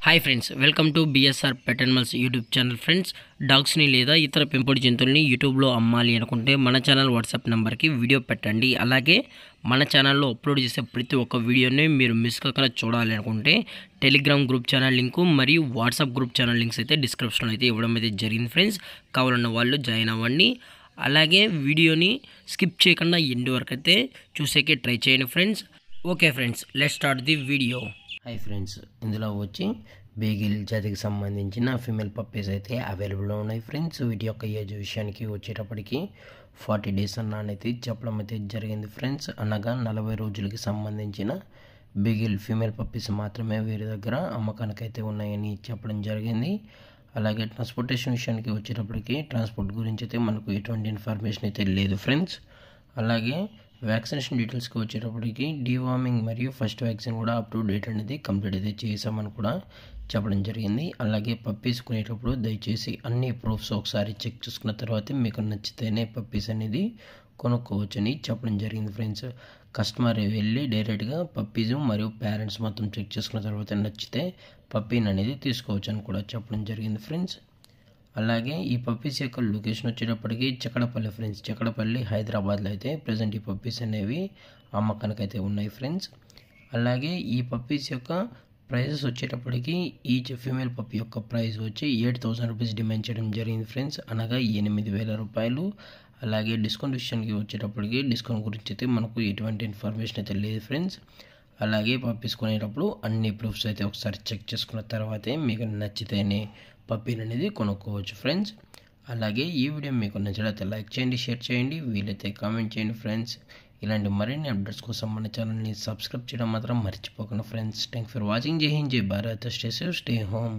Hi friends, welcome to BSR pet animals YouTube channel. Friends, డాగ్స్ని లేదా ఇతర పెంపుడు జంతువుల్ని యూట్యూబ్లో అమ్మాలి అనుకుంటే మన ఛానల్ వాట్సాప్ నెంబర్కి వీడియో పెట్టండి. అలాగే మన ఛానల్లో అప్లోడ్ చేసే ప్రతి ఒక్క వీడియోని మీరు మిస్ కాకుండా చూడాలి అనుకుంటే టెలిగ్రామ్ గ్రూప్ ఛానల్ లింకు మరియు వాట్సాప్ గ్రూప్ ఛానల్ లింక్స్ అయితే డిస్క్రిప్షన్లో అయితే ఇవ్వడం అయితే జరిగింది. ఫ్రెండ్స్, కావాలన్న వాళ్ళు జాయిన్ అవ్వండి. అలాగే వీడియోని స్కిప్ చేయకుండా ఎండ్ వరకు అయితే చూసేకే ట్రై చేయండి friends. Okay friends, let's start the video. Hi friends, ఇందులో వచ్చి బేగిల్ జాతికి సంబంధించిన ఫీమేల్ పప్పీస్ అయితే అవైలబుల్లో ఉన్నాయి ఫ్రెండ్స్. వీటి యొక్క ఏజ్ విషయానికి వచ్చేటప్పటికి 40 డేస్ అన్నైతే చెప్పడం అయితే జరిగింది ఫ్రెండ్స్. అనగా 40 రోజులకి సంబంధించిన బేగిల్ ఫీమేల్ పప్పీస్ మాత్రమే వీరి దగ్గర అమ్మకానికైతే ఉన్నాయని చెప్పడం జరిగింది. అలాగే ట్రాన్స్పోర్టేషన్ విషయానికి వచ్చేటప్పటికి ట్రాన్స్పోర్ట్ గురించి అయితే మనకు ఎటువంటి ఇన్ఫర్మేషన్ అయితే లేదు ఫ్రెండ్స్. అలాగే వ్యాక్సినేషన్ డీటెయిల్స్కి వచ్చేటప్పటికి డీవార్మింగ్ మరియు ఫస్ట్ వ్యాక్సిన్ కూడా అప్ టు డేట్ అనేది కంప్లీట్ అయితే చేసామని కూడా చెప్పడం జరిగింది. అలాగే పప్పీస్ కొనేటప్పుడు దయచేసి అన్ని ప్రూఫ్స్ ఒకసారి చెక్ చేసుకున్న తర్వాత మీకు నచ్చితేనే పప్పీస్ అనేది కొనుక్కోవచ్చని చెప్పడం జరిగింది ఫ్రెండ్స్. కస్టమర్ వెళ్ళి డైరెక్ట్గా పప్పీస్ మరియు పేరెంట్స్ మొత్తం చెక్ చేసుకున్న తర్వాత నచ్చితే పప్పీని అనేది తీసుకోవచ్చు అని కూడా చెప్పడం జరిగింది ఫ్రెండ్స్. అలాగే ఈ పప్పీస్ యొక్క లొకేషన్ వచ్చేటప్పటికి చక్కడపల్లి ఫ్రెండ్స్. చక్కడపల్లి హైదరాబాద్లో అయితే ప్రజెంట్ ఈ పప్పీస్ అనేవి అమ్మకానికైతే ఉన్నాయి ఫ్రెండ్స్. అలాగే ఈ పప్పీస్ యొక్క ప్రైజెస్ వచ్చేటప్పటికి ఈచ్ ఫీమేల్ పప్పీ యొక్క ప్రైస్ వచ్చి 8,000 రూపీస్ డిమాండ్ చేయడం జరిగింది ఫ్రెండ్స్, అనగా 8,000 రూపాయలు. అలాగే డిస్కౌంట్ విషయానికి వచ్చేటప్పటికి డిస్కౌంట్ గురించి అయితే మనకు ఎటువంటి ఇన్ఫర్మేషన్ అయితే లేదు ఫ్రెండ్స్. అలాగే పప్పీస్ కొనేటప్పుడు అన్ని ప్రూఫ్స్ అయితే ఒకసారి చెక్ చేసుకున్న తర్వాతే మీకు నచ్చితేనే పప్పీని అనేది కొనుక్కోవచ్చు ఫ్రెండ్స్. అలాగే ఈ వీడియో మీకు నచ్చినట్లయితే లైక్ చేయండి, షేర్ చేయండి, వీలైతే కామెంట్ చేయండి ఫ్రెండ్స్. ఇలాంటి మరిన్ని అప్డేట్స్ కోసం మన ఛానల్ని సబ్స్క్రైబ్ చేయడం మాత్రం మర్చిపోకండి ఫ్రెండ్స్. Thank for watching. జై హింద్, జై Bharat, stay safe, stay home.